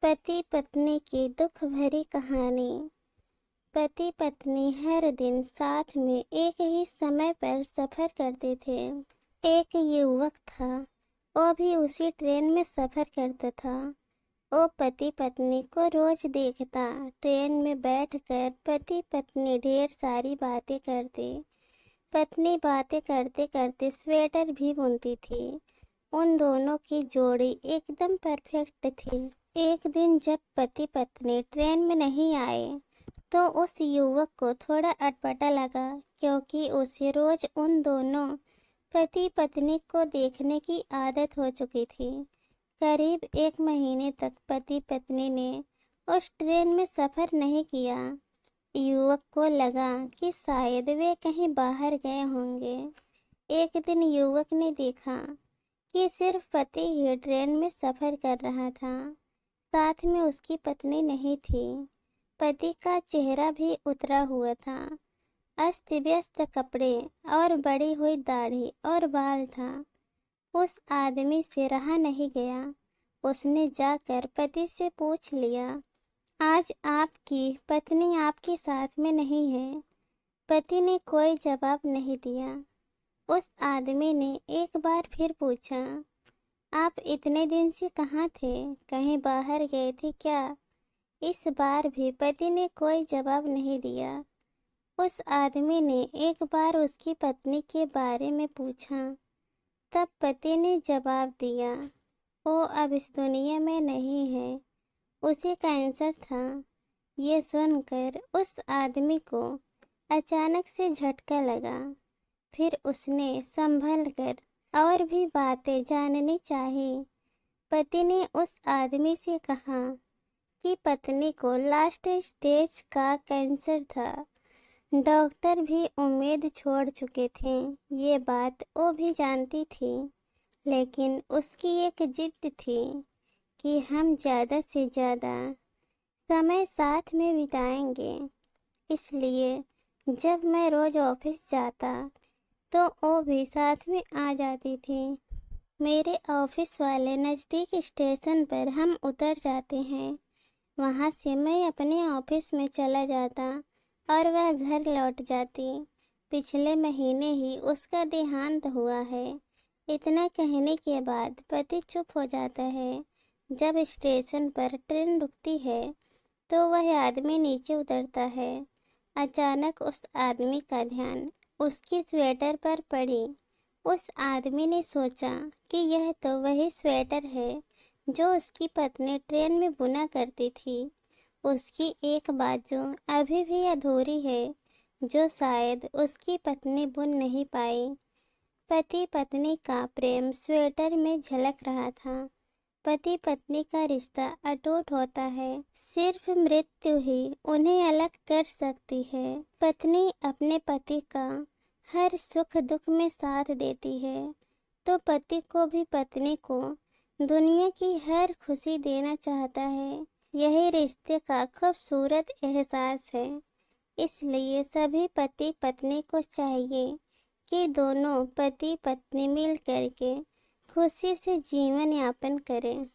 पति पत्नी की दुख भरी कहानी। पति पत्नी हर दिन साथ में एक ही समय पर सफर करते थे। एक युवक था, वो भी उसी ट्रेन में सफर करता था। वो पति पत्नी को रोज देखता। ट्रेन में बैठकर पति पत्नी ढेर सारी बातें करते। पत्नी बातें करते करते स्वेटर भी बुनती थी। उन दोनों की जोड़ी एकदम परफेक्ट थी। एक दिन जब पति पत्नी ट्रेन में नहीं आए तो उस युवक को थोड़ा अटपटा लगा, क्योंकि उसे रोज उन दोनों पति पत्नी को देखने की आदत हो चुकी थी। करीब 1 महीने तक पति पत्नी ने उस ट्रेन में सफर नहीं किया। युवक को लगा कि शायद वे कहीं बाहर गए होंगे। एक दिन युवक ने देखा कि सिर्फ पति ही ट्रेन में सफर कर रहा था, साथ में उसकी पत्नी नहीं थी। पति का चेहरा भी उतरा हुआ था, अस्त व्यस्त कपड़े और बड़ी हुई दाढ़ी और बाल था। उस आदमी से रहा नहीं गया। उसने जाकर पति से पूछ लिया, आज आपकी पत्नी आपके साथ में नहीं है? पति ने कोई जवाब नहीं दिया। उस आदमी ने एक बार फिर पूछा, आप इतने दिन से कहाँ थे? कहीं बाहर गए थे क्या? इस बार भी पति ने कोई जवाब नहीं दिया। उस आदमी ने एक बार उसकी पत्नी के बारे में पूछा। तब पति ने जवाब दिया, वो अब इस दुनिया में नहीं है, उसे कैंसर था। ये सुनकर उस आदमी को अचानक से झटका लगा। फिर उसने संभल कर और भी बातें जाननी चाहिए। पति ने उस आदमी से कहा कि पत्नी को लास्ट स्टेज का कैंसर था। डॉक्टर भी उम्मीद छोड़ चुके थे। ये बात वो भी जानती थी, लेकिन उसकी एक जिद थी कि हम ज़्यादा से ज़्यादा समय साथ में बिताएंगे। इसलिए जब मैं रोज़ ऑफिस जाता तो वो भी साथ में आ जाती थी। मेरे ऑफिस वाले नज़दीक स्टेशन पर हम उतर जाते हैं। वहाँ से मैं अपने ऑफिस में चला जाता और वह घर लौट जाती। पिछले महीने ही उसका देहांत हुआ है। इतना कहने के बाद पति चुप हो जाता है। जब स्टेशन पर ट्रेन रुकती है तो वह आदमी नीचे उतरता है। अचानक उस आदमी का ध्यान उसकी स्वेटर पर पड़ी। उस आदमी ने सोचा कि यह तो वही स्वेटर है जो उसकी पत्नी ट्रेन में बुना करती थी। उसकी एक बाजू अभी भी अधूरी है, जो शायद उसकी पत्नी बुन नहीं पाई। पति पत्नी का प्रेम स्वेटर में झलक रहा था। पति पत्नी का रिश्ता अटूट होता है। सिर्फ मृत्यु ही उन्हें अलग कर सकती है। पत्नी अपने पति का हर सुख दुख में साथ देती है, तो पति को भी पत्नी को दुनिया की हर खुशी देना चाहता है। यही रिश्ते का खूबसूरत एहसास है। इसलिए सभी पति पत्नी को चाहिए कि दोनों पति पत्नी मिल करके खुशी से जीवन यापन करें।